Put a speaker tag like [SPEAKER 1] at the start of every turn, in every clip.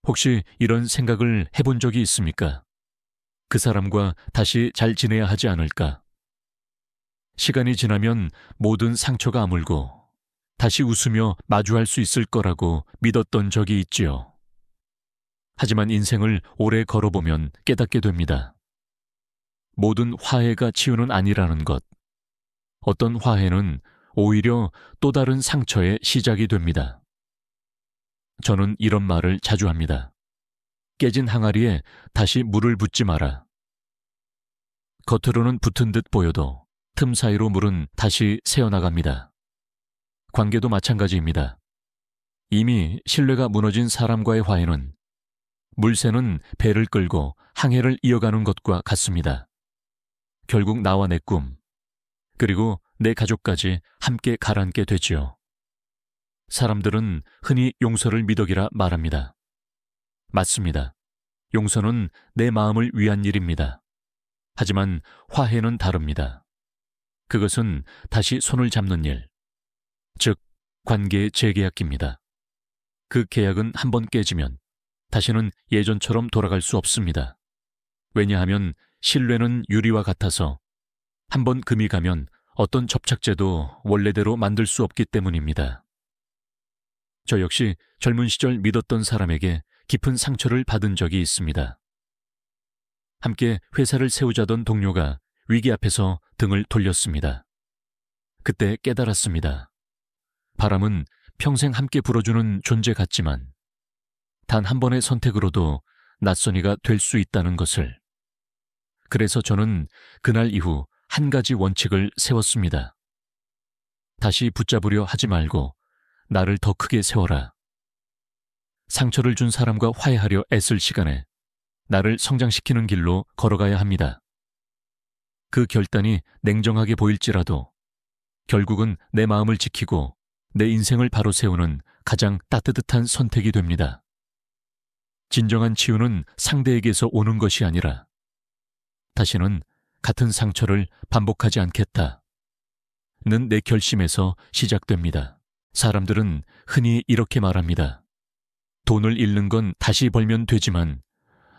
[SPEAKER 1] 혹시 이런 생각을 해본 적이 있습니까? 그 사람과 다시 잘 지내야 하지 않을까? 시간이 지나면 모든 상처가 아물고 다시 웃으며 마주할 수 있을 거라고 믿었던 적이 있지요. 하지만 인생을 오래 걸어보면 깨닫게 됩니다. 모든 화해가 치유는 아니라는 것. 어떤 화해는 오히려 또 다른 상처의 시작이 됩니다. 저는 이런 말을 자주 합니다. 깨진 항아리에 다시 물을 붓지 마라. 겉으로는 붙은 듯 보여도 틈 사이로 물은 다시 새어나갑니다. 관계도 마찬가지입니다. 이미 신뢰가 무너진 사람과의 화해는 물새는 배를 끌고 항해를 이어가는 것과 같습니다. 결국 나와 내 꿈, 그리고 내 가족까지 함께 가라앉게 되지요. 사람들은 흔히 용서를 미덕이라 말합니다. 맞습니다. 용서는 내 마음을 위한 일입니다. 하지만 화해는 다릅니다. 그것은 다시 손을 잡는 일, 즉 관계의 재계약입니다. 그 계약은 한번 깨지면 다시는 예전처럼 돌아갈 수 없습니다. 왜냐하면 신뢰는 유리와 같아서 한번 금이 가면 어떤 접착제도 원래대로 만들 수 없기 때문입니다. 저 역시 젊은 시절 믿었던 사람에게 깊은 상처를 받은 적이 있습니다. 함께 회사를 세우자던 동료가 위기 앞에서 등을 돌렸습니다. 그때 깨달았습니다. 바람은 평생 함께 불어주는 존재 같지만 단 한 번의 선택으로도 낯선이가 될 수 있다는 것을. 그래서 저는 그날 이후 한 가지 원칙을 세웠습니다. 다시 붙잡으려 하지 말고 나를 더 크게 세워라. 상처를 준 사람과 화해하려 애쓸 시간에 나를 성장시키는 길로 걸어가야 합니다. 그 결단이 냉정하게 보일지라도 결국은 내 마음을 지키고 내 인생을 바로 세우는 가장 따뜻한 선택이 됩니다. 진정한 치유는 상대에게서 오는 것이 아니라 다시는 같은 상처를 반복하지 않겠다 는 내 결심에서 시작됩니다. 사람들은 흔히 이렇게 말합니다. 돈을 잃는 건 다시 벌면 되지만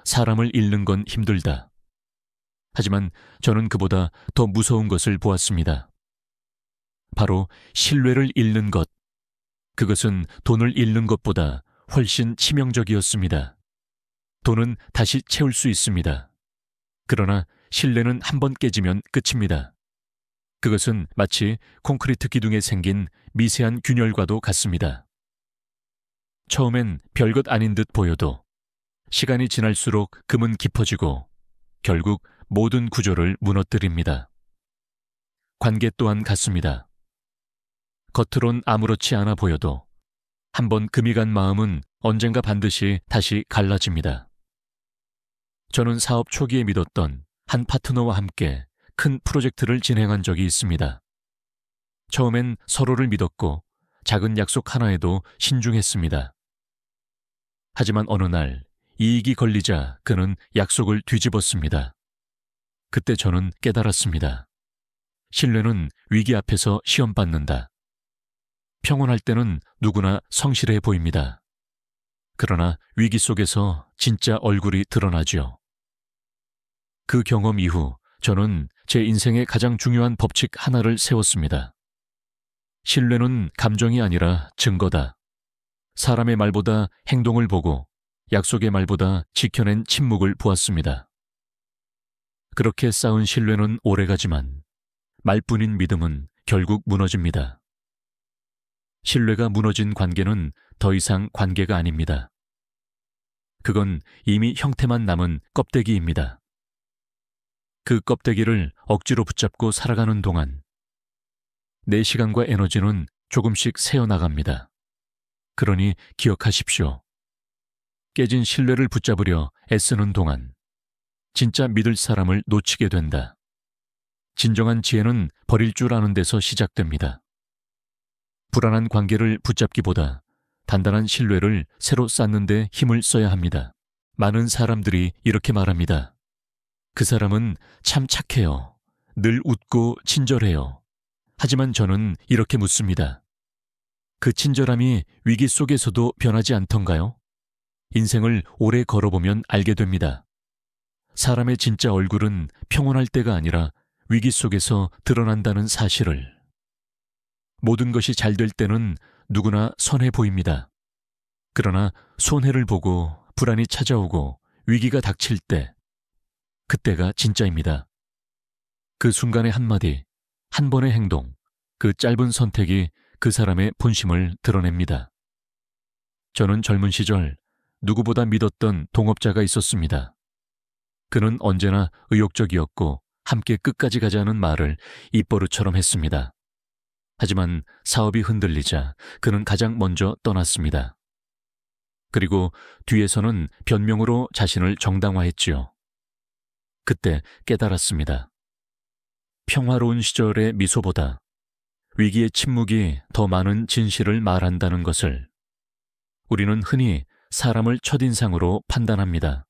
[SPEAKER 1] 사람을 잃는 건 힘들다. 하지만 저는 그보다 더 무서운 것을 보았습니다. 바로 신뢰를 잃는 것. 그것은 돈을 잃는 것보다 훨씬 치명적이었습니다. 돈은 다시 채울 수 있습니다. 그러나 신뢰는 한 번 깨지면 끝입니다. 그것은 마치 콘크리트 기둥에 생긴 미세한 균열과도 같습니다. 처음엔 별것 아닌 듯 보여도 시간이 지날수록 금은 깊어지고 결국 모든 구조를 무너뜨립니다. 관계 또한 같습니다. 겉으론 아무렇지 않아 보여도 한번 금이 간 마음은 언젠가 반드시 다시 갈라집니다. 저는 사업 초기에 믿었던 한 파트너와 함께 큰 프로젝트를 진행한 적이 있습니다. 처음엔 서로를 믿었고 작은 약속 하나에도 신중했습니다. 하지만 어느 날 이익이 걸리자 그는 약속을 뒤집었습니다. 그때 저는 깨달았습니다. 신뢰는 위기 앞에서 시험받는다. 평온할 때는 누구나 성실해 보입니다. 그러나 위기 속에서 진짜 얼굴이 드러나죠. 그 경험 이후 저는 제 인생의 가장 중요한 법칙 하나를 세웠습니다. 신뢰는 감정이 아니라 증거다. 사람의 말보다 행동을 보고 약속의 말보다 지켜낸 침묵을 보았습니다. 그렇게 쌓은 신뢰는 오래가지만 말뿐인 믿음은 결국 무너집니다. 신뢰가 무너진 관계는 더 이상 관계가 아닙니다. 그건 이미 형태만 남은 껍데기입니다. 그 껍데기를 억지로 붙잡고 살아가는 동안 내 시간과 에너지는 조금씩 새어나갑니다. 그러니 기억하십시오. 깨진 신뢰를 붙잡으려 애쓰는 동안 진짜 믿을 사람을 놓치게 된다. 진정한 지혜는 버릴 줄 아는 데서 시작됩니다. 불안한 관계를 붙잡기보다 단단한 신뢰를 새로 쌓는 데 힘을 써야 합니다. 많은 사람들이 이렇게 말합니다. 그 사람은 참 착해요. 늘 웃고 친절해요. 하지만 저는 이렇게 묻습니다. 그 친절함이 위기 속에서도 변하지 않던가요? 인생을 오래 걸어보면 알게 됩니다. 사람의 진짜 얼굴은 평온할 때가 아니라 위기 속에서 드러난다는 사실을. 모든 것이 잘 될 때는 누구나 선해 보입니다. 그러나 손해를 보고 불안이 찾아오고 위기가 닥칠 때, 그때가 진짜입니다. 그 순간의 한마디, 한 번의 행동, 그 짧은 선택이 그 사람의 본심을 드러냅니다. 저는 젊은 시절 누구보다 믿었던 동업자가 있었습니다. 그는 언제나 의욕적이었고 함께 끝까지 가자는 말을 입버릇처럼 했습니다. 하지만 사업이 흔들리자 그는 가장 먼저 떠났습니다. 그리고 뒤에서는 변명으로 자신을 정당화했지요. 그때 깨달았습니다. 평화로운 시절의 미소보다 위기의 침묵이 더 많은 진실을 말한다는 것을. 우리는 흔히 사람을 첫인상으로 판단합니다.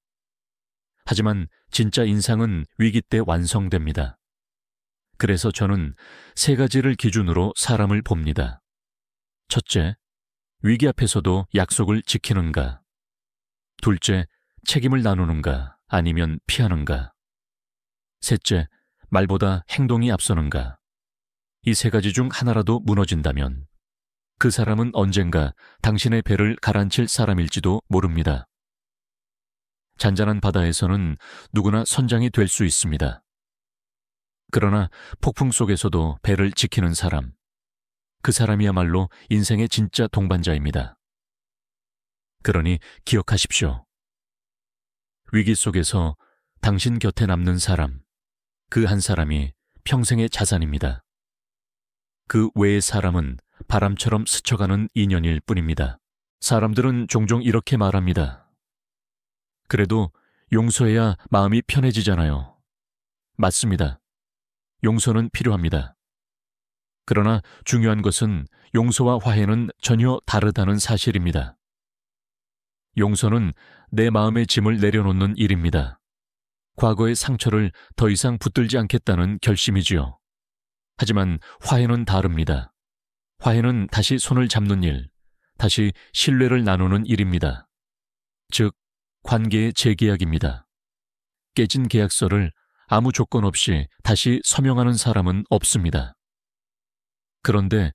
[SPEAKER 1] 하지만 진짜 인상은 위기 때 완성됩니다. 그래서 저는 3가지를 기준으로 사람을 봅니다. 첫째, 위기 앞에서도 약속을 지키는가. 둘째, 책임을 나누는가 아니면 피하는가. 셋째, 말보다 행동이 앞서는가. 이 3가지 중 하나라도 무너진다면 그 사람은 언젠가 당신의 배를 가라앉힐 사람일지도 모릅니다. 잔잔한 바다에서는 누구나 선장이 될 수 있습니다. 그러나 폭풍 속에서도 배를 지키는 사람, 그 사람이야말로 인생의 진짜 동반자입니다. 그러니 기억하십시오. 위기 속에서 당신 곁에 남는 사람, 그 한 사람이 평생의 자산입니다. 그 외의 사람은 바람처럼 스쳐가는 인연일 뿐입니다. 사람들은 종종 이렇게 말합니다. 그래도 용서해야 마음이 편해지잖아요. 맞습니다. 용서는 필요합니다. 그러나 중요한 것은 용서와 화해는 전혀 다르다는 사실입니다. 용서는 내 마음의 짐을 내려놓는 일입니다. 과거의 상처를 더 이상 붙들지 않겠다는 결심이지요. 하지만 화해는 다릅니다. 화해는 다시 손을 잡는 일, 다시 신뢰를 나누는 일입니다. 즉, 관계의 재계약입니다. 깨진 계약서를 아무 조건 없이 다시 서명하는 사람은 없습니다. 그런데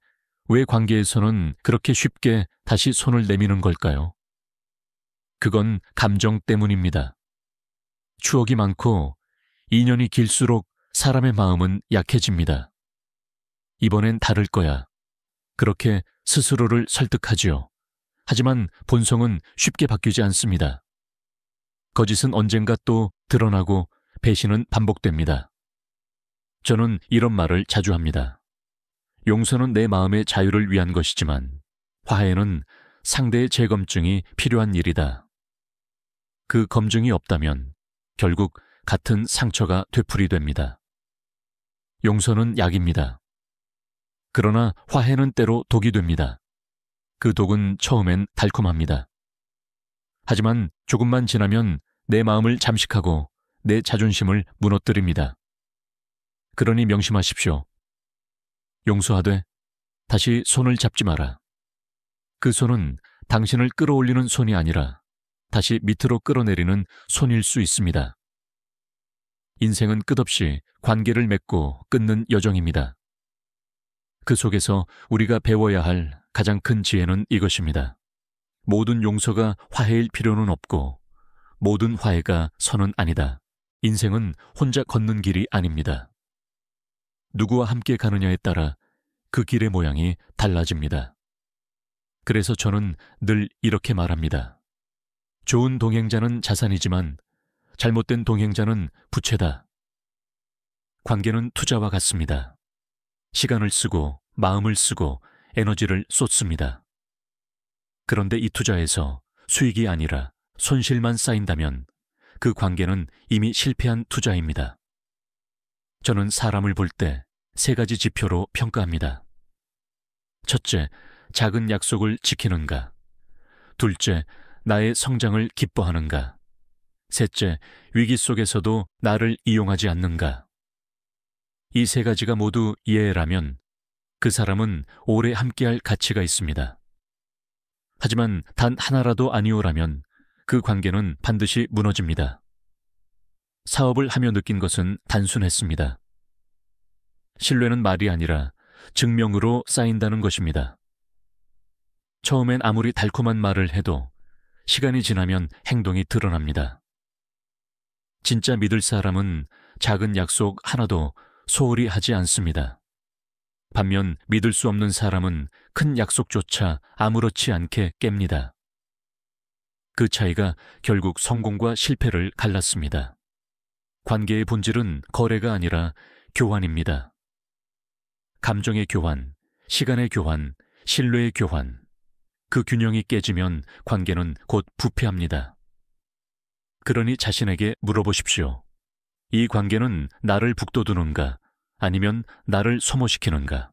[SPEAKER 1] 왜 관계에서는 그렇게 쉽게 다시 손을 내미는 걸까요? 그건 감정 때문입니다. 추억이 많고 인연이 길수록 사람의 마음은 약해집니다. 이번엔 다를 거야. 그렇게 스스로를 설득하지요. 하지만 본성은 쉽게 바뀌지 않습니다. 거짓은 언젠가 또 드러나고 배신은 반복됩니다. 저는 이런 말을 자주 합니다. 용서는 내 마음의 자유를 위한 것이지만 화해는 상대의 재검증이 필요한 일이다. 그 검증이 없다면 결국 같은 상처가 되풀이됩니다. 용서는 약입니다. 그러나 화해는 때로 독이 됩니다. 그 독은 처음엔 달콤합니다. 하지만 조금만 지나면 내 마음을 잠식하고 내 자존심을 무너뜨립니다. 그러니 명심하십시오. 용서하되 다시 손을 잡지 마라. 그 손은 당신을 끌어올리는 손이 아니라 다시 밑으로 끌어내리는 손일 수 있습니다. 인생은 끝없이 관계를 맺고 끊는 여정입니다. 그 속에서 우리가 배워야 할 가장 큰 지혜는 이것입니다. 모든 용서가 화해일 필요는 없고 모든 화해가 선은 아니다. 인생은 혼자 걷는 길이 아닙니다. 누구와 함께 가느냐에 따라 그 길의 모양이 달라집니다. 그래서 저는 늘 이렇게 말합니다. 좋은 동행자는 자산이지만 잘못된 동행자는 부채다. 관계는 투자와 같습니다. 시간을 쓰고 마음을 쓰고 에너지를 쏟습니다. 그런데 이 투자에서 수익이 아니라 손실만 쌓인다면 그 관계는 이미 실패한 투자입니다. 저는 사람을 볼 때 3가지 지표로 평가합니다. 첫째, 작은 약속을 지키는가. 둘째, 나의 성장을 기뻐하는가. 셋째, 위기 속에서도 나를 이용하지 않는가. 이 3가지가 모두 예라면 그 사람은 오래 함께할 가치가 있습니다. 하지만 단 하나라도 아니오라면 그 관계는 반드시 무너집니다. 사업을 하며 느낀 것은 단순했습니다. 신뢰는 말이 아니라 증명으로 쌓인다는 것입니다. 처음엔 아무리 달콤한 말을 해도 시간이 지나면 행동이 드러납니다. 진짜 믿을 사람은 작은 약속 하나도 소홀히 하지 않습니다. 반면 믿을 수 없는 사람은 큰 약속조차 아무렇지 않게 깹니다. 그 차이가 결국 성공과 실패를 갈랐습니다. 관계의 본질은 거래가 아니라 교환입니다. 감정의 교환, 시간의 교환, 신뢰의 교환. 그 균형이 깨지면 관계는 곧 부패합니다. 그러니 자신에게 물어보십시오. 이 관계는 나를 북돋우는가, 아니면 나를 소모시키는가?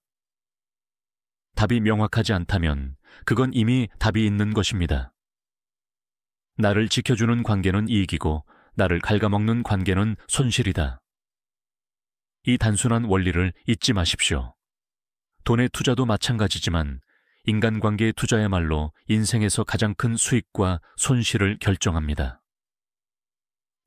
[SPEAKER 1] 답이 명확하지 않다면 그건 이미 답이 있는 것입니다. 나를 지켜주는 관계는 이익이고 나를 갉아먹는 관계는 손실이다. 이 단순한 원리를 잊지 마십시오. 돈의 투자도 마찬가지지만 인간관계의 투자야말로 인생에서 가장 큰 수익과 손실을 결정합니다.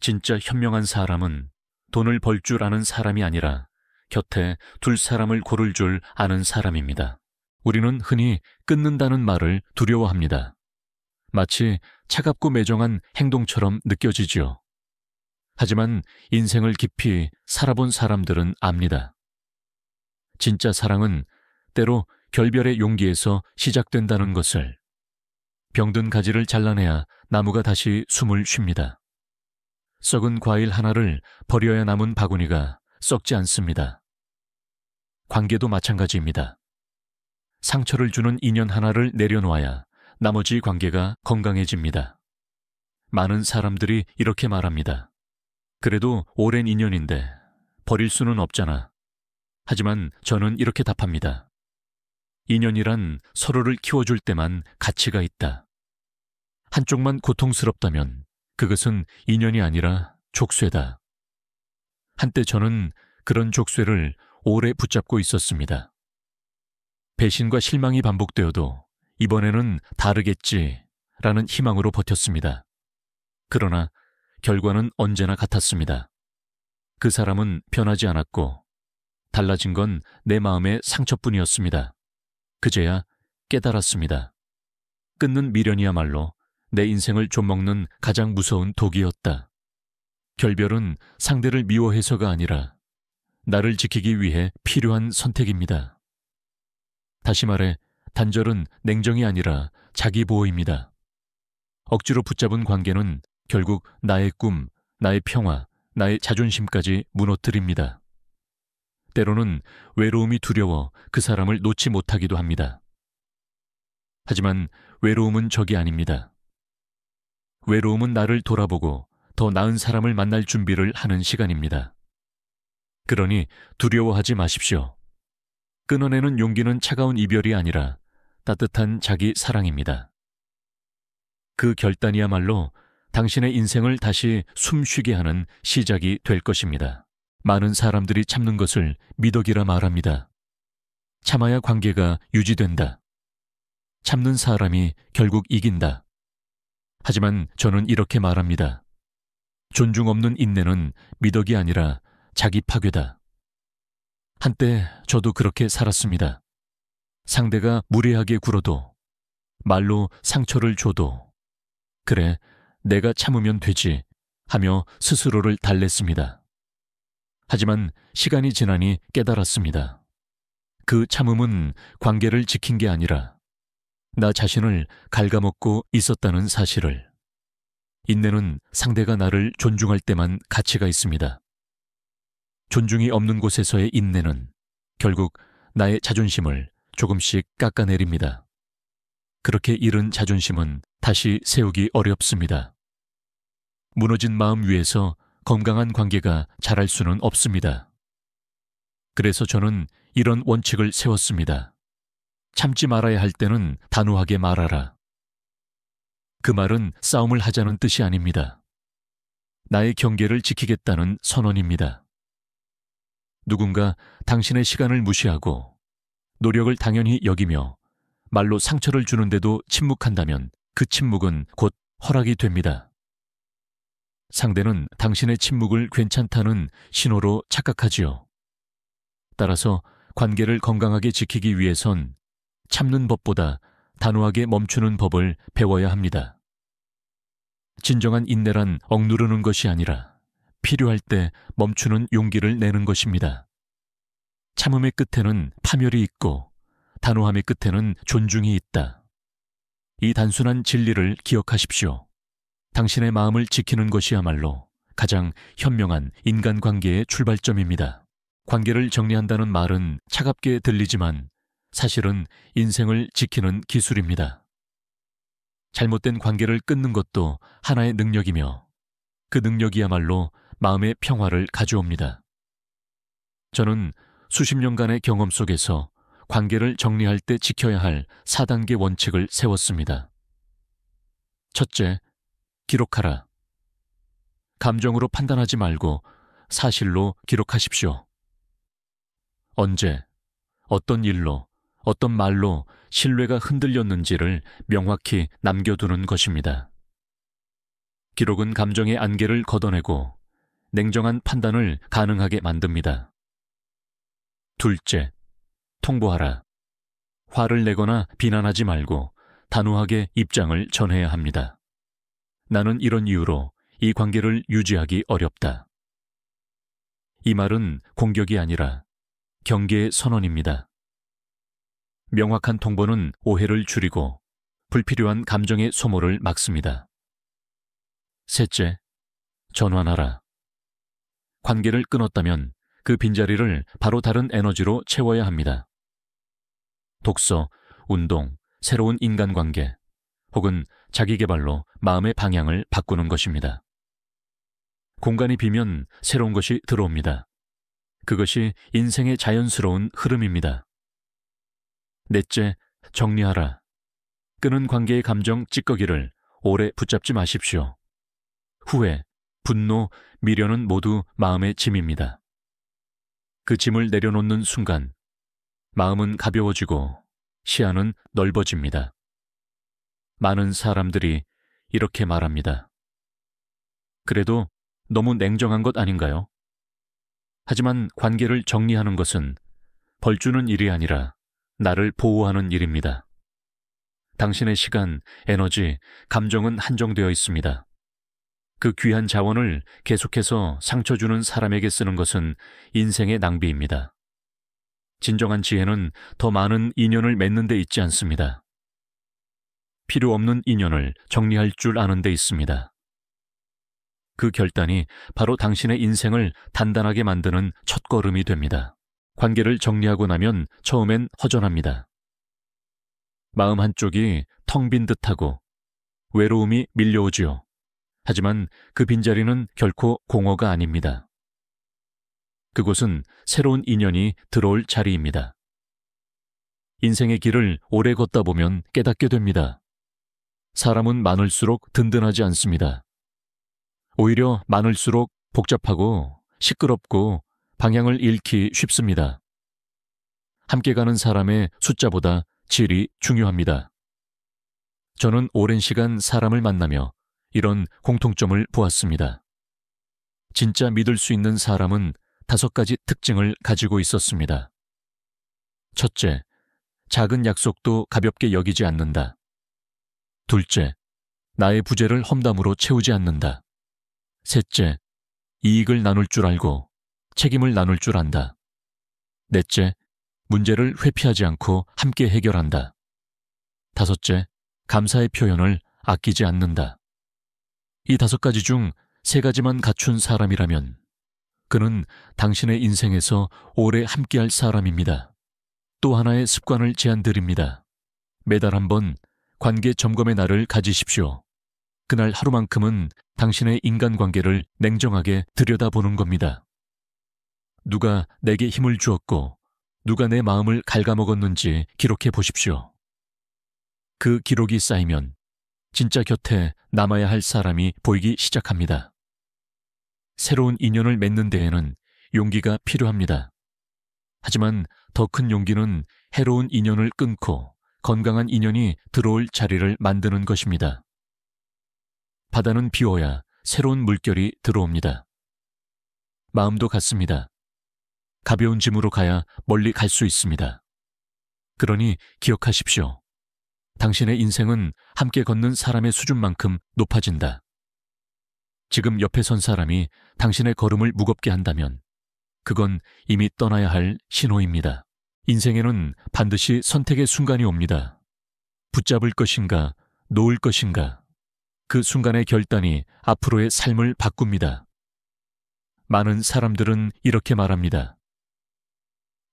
[SPEAKER 1] 진짜 현명한 사람은 돈을 벌 줄 아는 사람이 아니라 곁에 둘 사람을 고를 줄 아는 사람입니다. 우리는 흔히 끊는다는 말을 두려워합니다. 마치 차갑고 매정한 행동처럼 느껴지지요. 하지만 인생을 깊이 살아본 사람들은 압니다. 진짜 사랑은 때로 결별의 용기에서 시작된다는 것을. 병든 가지를 잘라내야 나무가 다시 숨을 쉽니다. 썩은 과일 하나를 버려야 남은 바구니가 썩지 않습니다. 관계도 마찬가지입니다. 상처를 주는 인연 하나를 내려놓아야 나머지 관계가 건강해집니다. 많은 사람들이 이렇게 말합니다. 그래도 오랜 인연인데 버릴 수는 없잖아. 하지만 저는 이렇게 답합니다. 인연이란 서로를 키워줄 때만 가치가 있다. 한쪽만 고통스럽다면 그것은 인연이 아니라 족쇄다. 한때 저는 그런 족쇄를 오래 붙잡고 있었습니다. 배신과 실망이 반복되어도 이번에는 다르겠지라는 희망으로 버텼습니다. 그러나 결과는 언제나 같았습니다. 그 사람은 변하지 않았고 달라진 건 내 마음의 상처뿐이었습니다. 그제야 깨달았습니다. 끊는 미련이야말로 내 인생을 좀먹는 가장 무서운 독이었다. 결별은 상대를 미워해서가 아니라 나를 지키기 위해 필요한 선택입니다. 다시 말해 단절은 냉정이 아니라 자기 보호입니다. 억지로 붙잡은 관계는 결국 나의 꿈, 나의 평화, 나의 자존심까지 무너뜨립니다. 때로는 외로움이 두려워 그 사람을 놓지 못하기도 합니다. 하지만 외로움은 적이 아닙니다. 외로움은 나를 돌아보고 더 나은 사람을 만날 준비를 하는 시간입니다. 그러니 두려워하지 마십시오. 끊어내는 용기는 차가운 이별이 아니라 따뜻한 자기 사랑입니다. 그 결단이야말로 당신의 인생을 다시 숨쉬게 하는 시작이 될 것입니다. 많은 사람들이 참는 것을 미덕이라 말합니다. 참아야 관계가 유지된다. 참는 사람이 결국 이긴다. 하지만 저는 이렇게 말합니다. 존중 없는 인내는 미덕이 아니라 자기 파괴다. 한때 저도 그렇게 살았습니다. 상대가 무례하게 굴어도, 말로 상처를 줘도, 그래, 내가 참으면 되지 하며 스스로를 달랬습니다. 하지만 시간이 지나니 깨달았습니다. 그 참음은 관계를 지킨 게 아니라 나 자신을 갉아먹고 있었다는 사실을. 인내는 상대가 나를 존중할 때만 가치가 있습니다. 존중이 없는 곳에서의 인내는 결국 나의 자존심을 조금씩 깎아내립니다. 그렇게 잃은 자존심은 다시 세우기 어렵습니다. 무너진 마음 위에서 건강한 관계가 자랄 수는 없습니다. 그래서 저는 이런 원칙을 세웠습니다. 참지 말아야 할 때는 단호하게 말하라. 그 말은 싸움을 하자는 뜻이 아닙니다. 나의 경계를 지키겠다는 선언입니다. 누군가 당신의 시간을 무시하고 노력을 당연히 여기며 말로 상처를 주는데도 침묵한다면 그 침묵은 곧 허락이 됩니다. 상대는 당신의 침묵을 괜찮다는 신호로 착각하지요. 따라서 관계를 건강하게 지키기 위해선 참는 법보다 단호하게 멈추는 법을 배워야 합니다. 진정한 인내란 억누르는 것이 아니라 필요할 때 멈추는 용기를 내는 것입니다. 참음의 끝에는 파멸이 있고 단호함의 끝에는 존중이 있다. 이 단순한 진리를 기억하십시오. 당신의 마음을 지키는 것이야말로 가장 현명한 인간관계의 출발점입니다. 관계를 정리한다는 말은 차갑게 들리지만 사실은 인생을 지키는 기술입니다. 잘못된 관계를 끊는 것도 하나의 능력이며 그 능력이야말로 마음의 평화를 가져옵니다. 저는 수십 년간의 경험 속에서 관계를 정리할 때 지켜야 할 4단계 원칙을 세웠습니다. 첫째, 기록하라. 감정으로 판단하지 말고 사실로 기록하십시오. 언제, 어떤 일로, 어떤 말로 신뢰가 흔들렸는지를 명확히 남겨두는 것입니다. 기록은 감정의 안개를 걷어내고 냉정한 판단을 가능하게 만듭니다. 둘째, 통보하라. 화를 내거나 비난하지 말고 단호하게 입장을 전해야 합니다. 나는 이런 이유로 이 관계를 유지하기 어렵다. 이 말은 공격이 아니라 경계의 선언입니다. 명확한 통보는 오해를 줄이고 불필요한 감정의 소모를 막습니다. 셋째, 전환하라. 관계를 끊었다면 그 빈자리를 바로 다른 에너지로 채워야 합니다. 독서, 운동, 새로운 인간관계, 혹은 자기계발로 마음의 방향을 바꾸는 것입니다. 공간이 비면 새로운 것이 들어옵니다. 그것이 인생의 자연스러운 흐름입니다. 넷째, 정리하라. 끄는 관계의 감정 찌꺼기를 오래 붙잡지 마십시오. 후회, 분노, 미련은 모두 마음의 짐입니다. 그 짐을 내려놓는 순간 마음은 가벼워지고 시야는 넓어집니다. 많은 사람들이 이렇게 말합니다. 그래도 너무 냉정한 것 아닌가요? 하지만 관계를 정리하는 것은 벌 주는 일이 아니라 나를 보호하는 일입니다. 당신의 시간, 에너지, 감정은 한정되어 있습니다. 그 귀한 자원을 계속해서 상처 주는 사람에게 쓰는 것은 인생의 낭비입니다. 진정한 지혜는 더 많은 인연을 맺는 데 있지 않습니다. 필요 없는 인연을 정리할 줄 아는 데 있습니다. 그 결단이 바로 당신의 인생을 단단하게 만드는 첫걸음이 됩니다. 관계를 정리하고 나면 처음엔 허전합니다. 마음 한쪽이 텅 빈 듯하고 외로움이 밀려오지요. 하지만 그 빈자리는 결코 공허가 아닙니다. 그곳은 새로운 인연이 들어올 자리입니다. 인생의 길을 오래 걷다 보면 깨닫게 됩니다. 사람은 많을수록 든든하지 않습니다. 오히려 많을수록 복잡하고 시끄럽고 방향을 잃기 쉽습니다. 함께 가는 사람의 숫자보다 질이 중요합니다. 저는 오랜 시간 사람을 만나며 이런 공통점을 보았습니다. 진짜 믿을 수 있는 사람은 5가지 특징을 가지고 있었습니다. 첫째, 작은 약속도 가볍게 여기지 않는다. 둘째, 나의 부재를 험담으로 채우지 않는다. 셋째, 이익을 나눌 줄 알고 책임을 나눌 줄 안다. 넷째, 문제를 회피하지 않고 함께 해결한다. 다섯째, 감사의 표현을 아끼지 않는다. 이 5가지 중 3가지만 갖춘 사람이라면 그는 당신의 인생에서 오래 함께할 사람입니다. 또 하나의 습관을 제안드립니다. 매달 한 번 관계 점검의 날을 가지십시오. 그날 하루만큼은 당신의 인간관계를 냉정하게 들여다보는 겁니다. 누가 내게 힘을 주었고 누가 내 마음을 갉아먹었는지 기록해 보십시오. 그 기록이 쌓이면 진짜 곁에 남아야 할 사람이 보이기 시작합니다. 새로운 인연을 맺는 데에는 용기가 필요합니다. 하지만 더 큰 용기는 해로운 인연을 끊고 건강한 인연이 들어올 자리를 만드는 것입니다. 바다는 비워야 새로운 물결이 들어옵니다. 마음도 같습니다. 가벼운 짐으로 가야 멀리 갈 수 있습니다. 그러니 기억하십시오. 당신의 인생은 함께 걷는 사람의 수준만큼 높아진다. 지금 옆에 선 사람이 당신의 걸음을 무겁게 한다면 그건 이미 떠나야 할 신호입니다. 인생에는 반드시 선택의 순간이 옵니다. 붙잡을 것인가, 놓을 것인가. 그 순간의 결단이 앞으로의 삶을 바꿉니다. 많은 사람들은 이렇게 말합니다.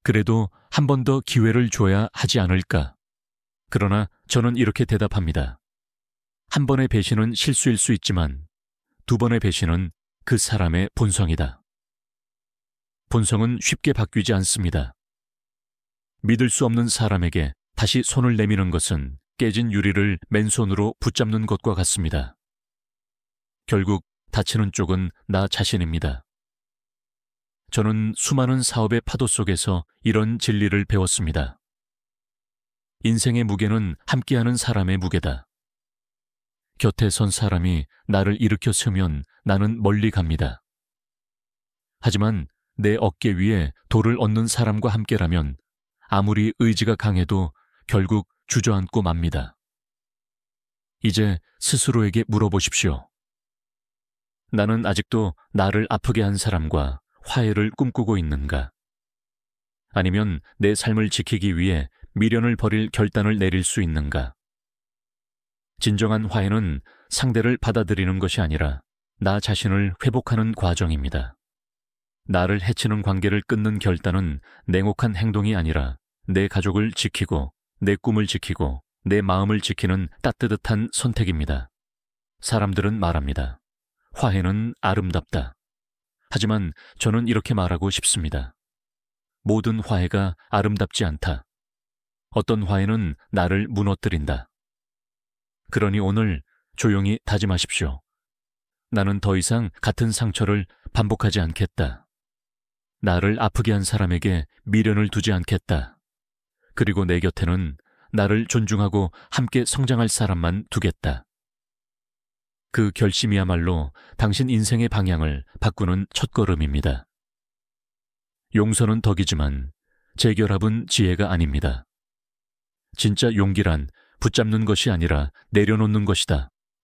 [SPEAKER 1] 그래도 한 번 더 기회를 줘야 하지 않을까. 그러나 저는 이렇게 대답합니다. 한 번의 배신은 실수일 수 있지만 두 번의 배신은 그 사람의 본성이다. 본성은 쉽게 바뀌지 않습니다. 믿을 수 없는 사람에게 다시 손을 내미는 것은 깨진 유리를 맨손으로 붙잡는 것과 같습니다. 결국 다치는 쪽은 나 자신입니다. 저는 수많은 사업의 파도 속에서 이런 진리를 배웠습니다. 인생의 무게는 함께하는 사람의 무게다. 곁에 선 사람이 나를 일으켜 세우면 나는 멀리 갑니다. 하지만 내 어깨 위에 돌을 얹는 사람과 함께라면 아무리 의지가 강해도 결국 주저앉고 맙니다. 이제 스스로에게 물어보십시오. 나는 아직도 나를 아프게 한 사람과 화해를 꿈꾸고 있는가? 아니면 내 삶을 지키기 위해 미련을 버릴 결단을 내릴 수 있는가? 진정한 화해는 상대를 받아들이는 것이 아니라 나 자신을 회복하는 과정입니다. 나를 해치는 관계를 끊는 결단은 냉혹한 행동이 아니라 내 가족을 지키고 내 꿈을 지키고 내 마음을 지키는 따뜻한 선택입니다. 사람들은 말합니다. 화해는 아름답다. 하지만 저는 이렇게 말하고 싶습니다. 모든 화해가 아름답지 않다. 어떤 화해는 나를 무너뜨린다. 그러니 오늘 조용히 다짐하십시오. 나는 더 이상 같은 상처를 반복하지 않겠다. 나를 아프게 한 사람에게 미련을 두지 않겠다. 그리고 내 곁에는 나를 존중하고 함께 성장할 사람만 두겠다. 그 결심이야말로 당신 인생의 방향을 바꾸는 첫걸음입니다. 용서는 덕이지만 재결합은 지혜가 아닙니다. 진짜 용기란 붙잡는 것이 아니라 내려놓는 것이다.